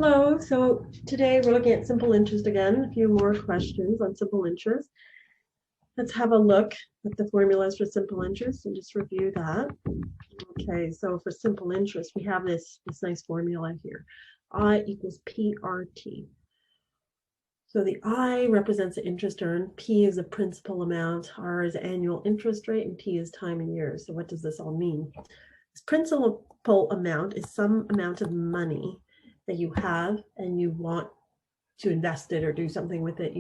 Hello, so today we're looking at simple interest again, a few more questions on simple interest. Let's have a look at the formulas for simple interest and just review that. Okay, so for simple interest, we have this nice formula here. I equals PRT. So the I represents the interest earned, P is the principal amount, R is annual interest rate, and T is time in years. So what does this all mean? This principal amount is some amount of money that you have and you want to invest it or do something with it,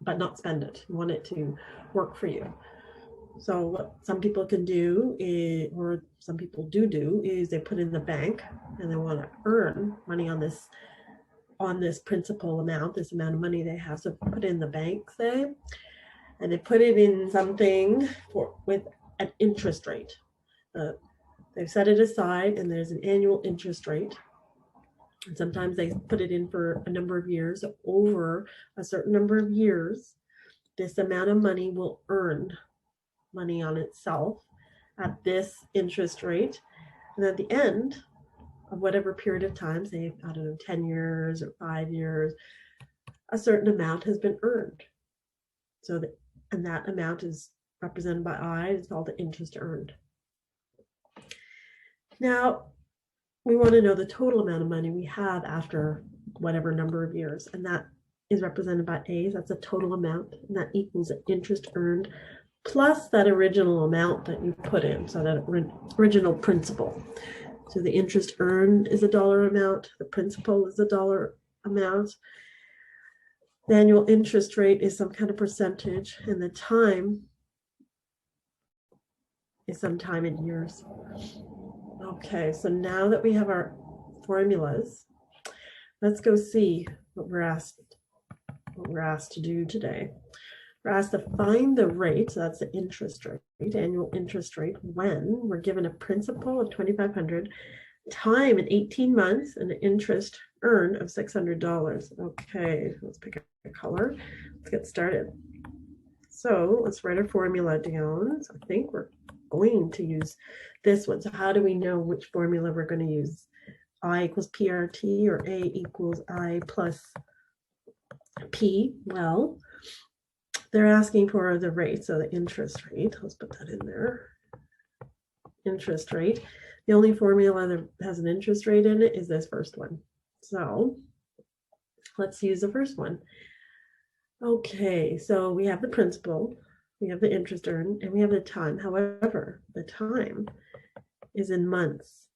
but not spend it. You want it to work for you. So what some people can do or some people do is they put in the bank and they want to earn money on this principal amount, this amount of money they have. So put in the bank, say, and they put it in something with an interest rate. They've set it aside and there's an annual interest rate. And sometimes they put it in for a number of years. Over a certain number of years, this amount of money will earn money on itself at this interest rate. And at the end of whatever period of time, say, I don't know, 10 years or 5 years, a certain amount has been earned. And that amount is represented by I. It's called the interest earned. Now, we want to know the total amount of money we have after whatever number of years, and that is represented by A. That's a total amount, and that equals the interest earned plus that original amount that you put in, so that original principal. So the interest earned is a dollar amount, the principal is a dollar amount, the annual interest rate is some kind of percentage, and the time is some time in years. Okay, so now that we have our formulas, let's go see what we're asked to do today. We're asked to find the rate, so that's the interest rate, annual interest rate, when we're given a principal of $2,500, time in 18 months, and an interest earned of $600. Okay, let's pick a color. Let's get started. So let's write our formula down. So I think we're going to use this one. So how do we know which formula we're going to use? I equals PRT or A equals I plus P? Well, they're asking for the rate, so the interest rate. Let's put that in there. Interest rate. The only formula that has an interest rate in it is this first one. So let's use the first one. Okay, so we have the principal, we have the interest earned, and we have the time. However, the time is in months.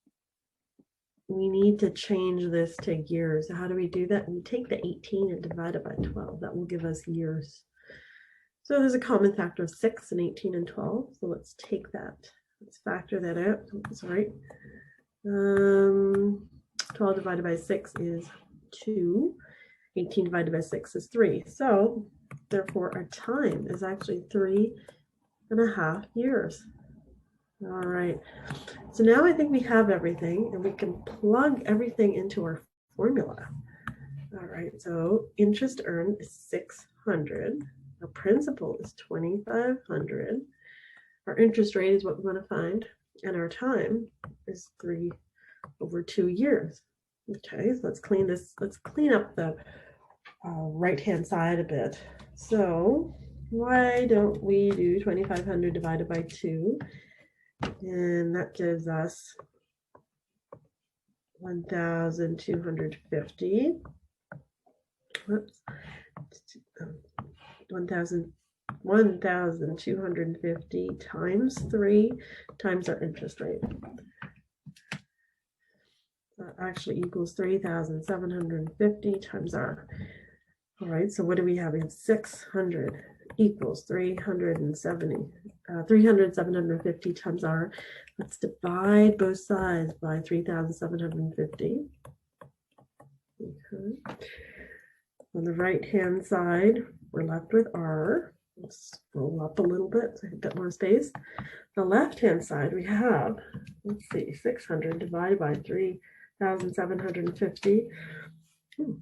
We need to change this to years. How do we do that? We take the 18 and divide it by 12. That will give us years. So there's a common factor of 6 and 18 and 12. So let's take that. Let's factor that out. Sorry. 12 divided by 6 is 2. 18 divided by 6 is 3. So therefore our time is actually 3.5 years. All right. So now I think we have everything and we can plug everything into our formula. All right. So interest earned is 600. Our principal is 2,500. Our interest rate is what we want to find. And our time is 3 over 2 years. Okay, so let's clean this. Let's clean up the right-hand side a bit. So why don't we do 2,500 divided by 2? And that gives us 1,250. Whoops. 1,250 times 3 times our interest rate. That actually equals 3,750 times R. All right, so what do we have? We have 600 equals 3,750 times R. Let's divide both sides by 3,750. Okay. On the right-hand side, we're left with R. Let's scroll up a little bit so I have a bit more space. The left-hand side, we have, let's see, 600 divided by 3,750.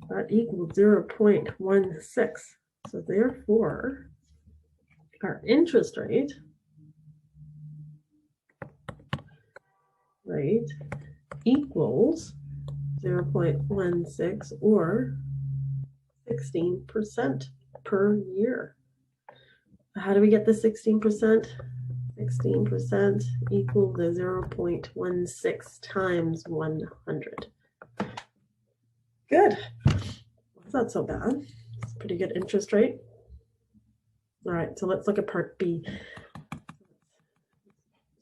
That equals 0.16. So therefore, our interest rate equals 0.16 or 16% per year. How do we get the 16%? 16% equal to 0.16 times 100. Good. That's not so bad. It's a pretty good interest rate. All right, so let's look at part B.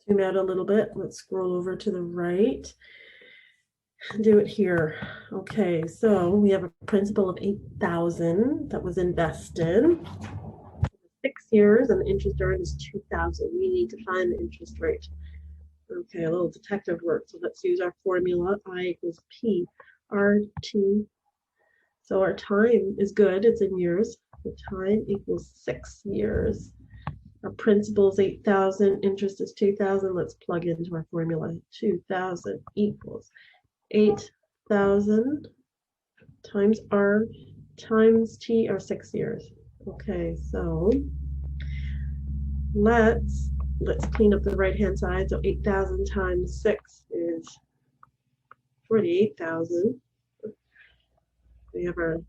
Zoom out a little bit. Let's scroll over to the right. Do it here. Okay, so we have a principal of $8,000 that was invested. 6 years, and the interest earned is $2,000. We need to find the interest rate. Okay, a little detective work. So let's use our formula. I equals P RT. So our time is good. It's in years. The time equals 6 years. Our principal is 8,000. Interest is 2,000. Let's plug into our formula. 2,000 equals 8,000 times R times T, or 6 years. Okay, so let's clean up the right hand side. So 8,000 times 6 is 48,000. We have our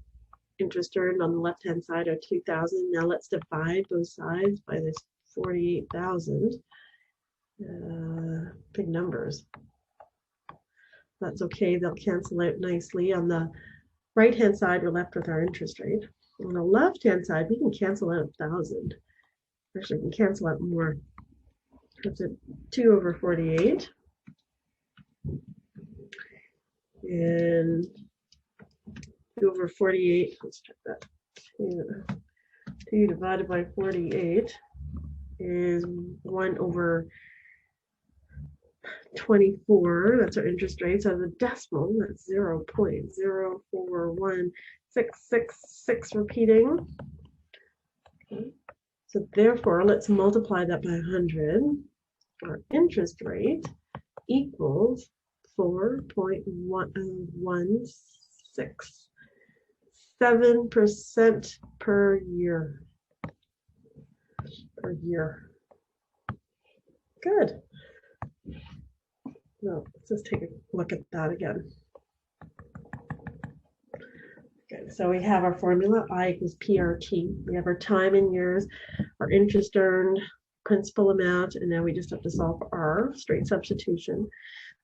interest earned on the left hand side of 2,000. Now let's divide both sides by this 48,000. Big numbers. That's okay, they'll cancel out nicely. On the right hand side, we're left with our interest rate. On the left hand side, we can cancel out 1,000. Actually, we can cancel out more. That's a 2 over 48. And 2 over 48, let's check that. 2 divided by 48 is 1 over 24. That's our interest rate. So the decimal, that's 0.041666 repeating. Okay. So therefore, let's multiply that by 100. Our interest rate equals 4.167% per year. Good. Now, let's just take a look at that again. Okay, so we have our formula, I equals PRT. We have our time in years, our interest earned, principal amount, and now we just have to solve for R, straight substitution.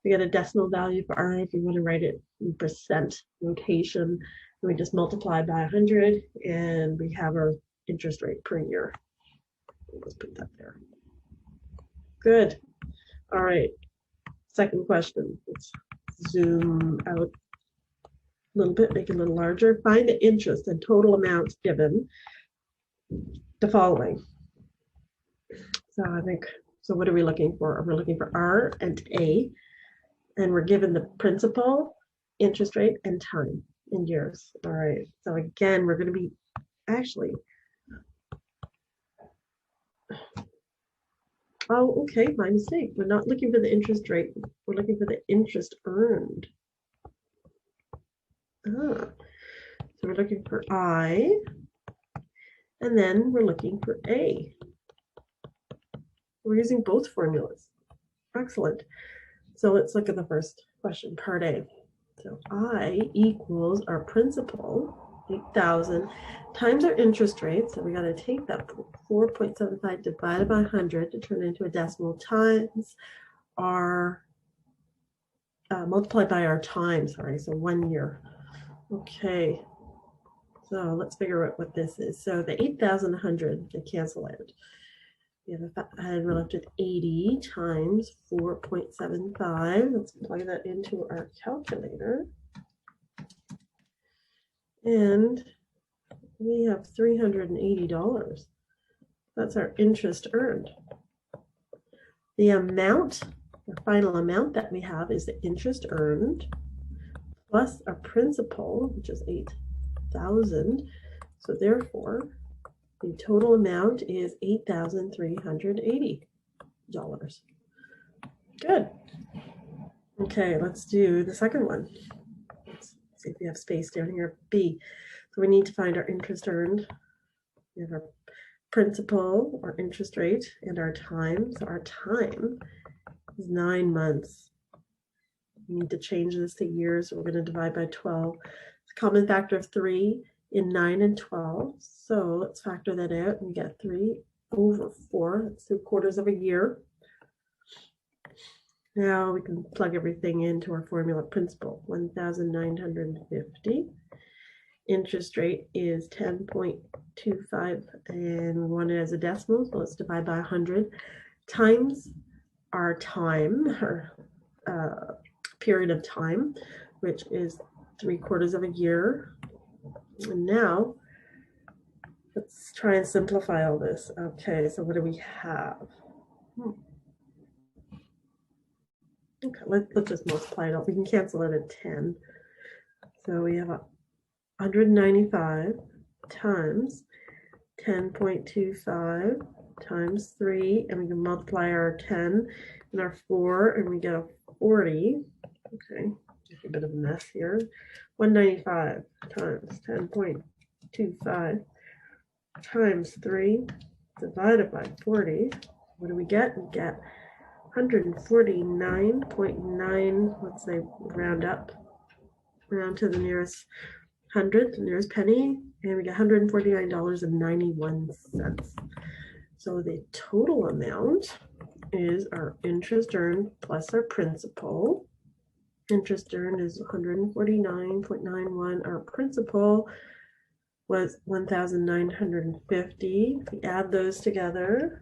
We get a decimal value for R if we want to write it in percent notation. And we just multiply by 100, and we have our interest rate per year. Let's put that there. Good. All right. Second question. Let's zoom out a little bit, make it a little larger. Find the interest and total amounts given the following. So I think, so what are we looking for? We're looking for R and A, and we're given the principal, interest rate, and time in years. All right. So again, we're going to be actually, oh, okay, my mistake. We're not looking for the interest rate. We're looking for the interest earned. So we're looking for I, and then we're looking for A. We're using both formulas. Excellent. So let's look at the first question, part A. So I equals our principal, 8,000, times our interest rate. So we got to take that 4.75 divided by 100 to turn it into a decimal, times our, multiplied by our time, sorry, so 1 year. Okay, so let's figure out what this is. So the 8,100, they cancel out. We have and we're left with 80 times 4.75. Let's plug that into our calculator. And we have $380. That's our interest earned. The amount, the final amount that we have is the interest earned plus our principal, which is 8,000. So therefore, the total amount is $8,380. Good. Okay, let's do the second one. Let's see if we have space down here. B. So we need to find our interest earned. We have our principal, our interest rate, and our time. So our time is 9 months. We need to change this to years, so we're going to divide by 12. It's a common factor of 3 in 9 and 12. So let's factor that out. We get 3 over 4. That's 3/4 of a year. Now we can plug everything into our formula. Principal, 1,950. Interest rate is 10.25, and we want it as a decimal, so let's divide by 100 times our time, our period of time, which is 3/4 of a year. And now let's try and simplify all this. Okay, so what do we have? Okay, let's just multiply it up. We can cancel it at 10. So we have 195 times 10.25 times 3, and we can multiply our 10 and our 4, and we get a 40. Okay, just a bit of a mess here. 195 times 10.25 times 3 divided by 40. What do we get? We get 149.9, let's say round up, round to the nearest hundredth, the nearest penny, and we get $149.91. So the total amount is our interest earned plus our principal. Interest earned is 149.91. Our principal was 1,950. If we add those together,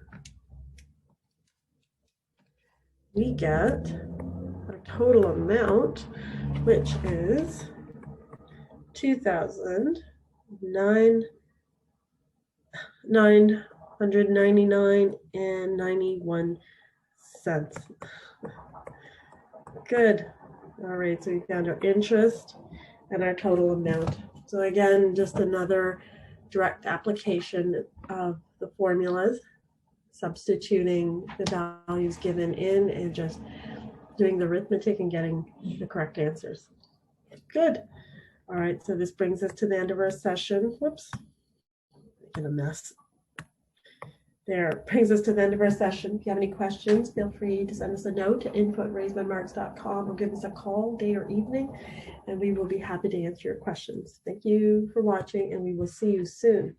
we get our total amount, which is $2,999.91. Good. All right, so we found our interest and our total amount. So again, just another direct application of the formulas, substituting the values given in and just doing the arithmetic and getting the correct answers. Good. All right, so this brings us to the end of our session. Whoops, making a mess. There, brings us to the end of our session. If you have any questions, feel free to send us a note to info@raisedbymarks.com or give us a call, day or evening, and we will be happy to answer your questions. Thank you for watching, and we will see you soon.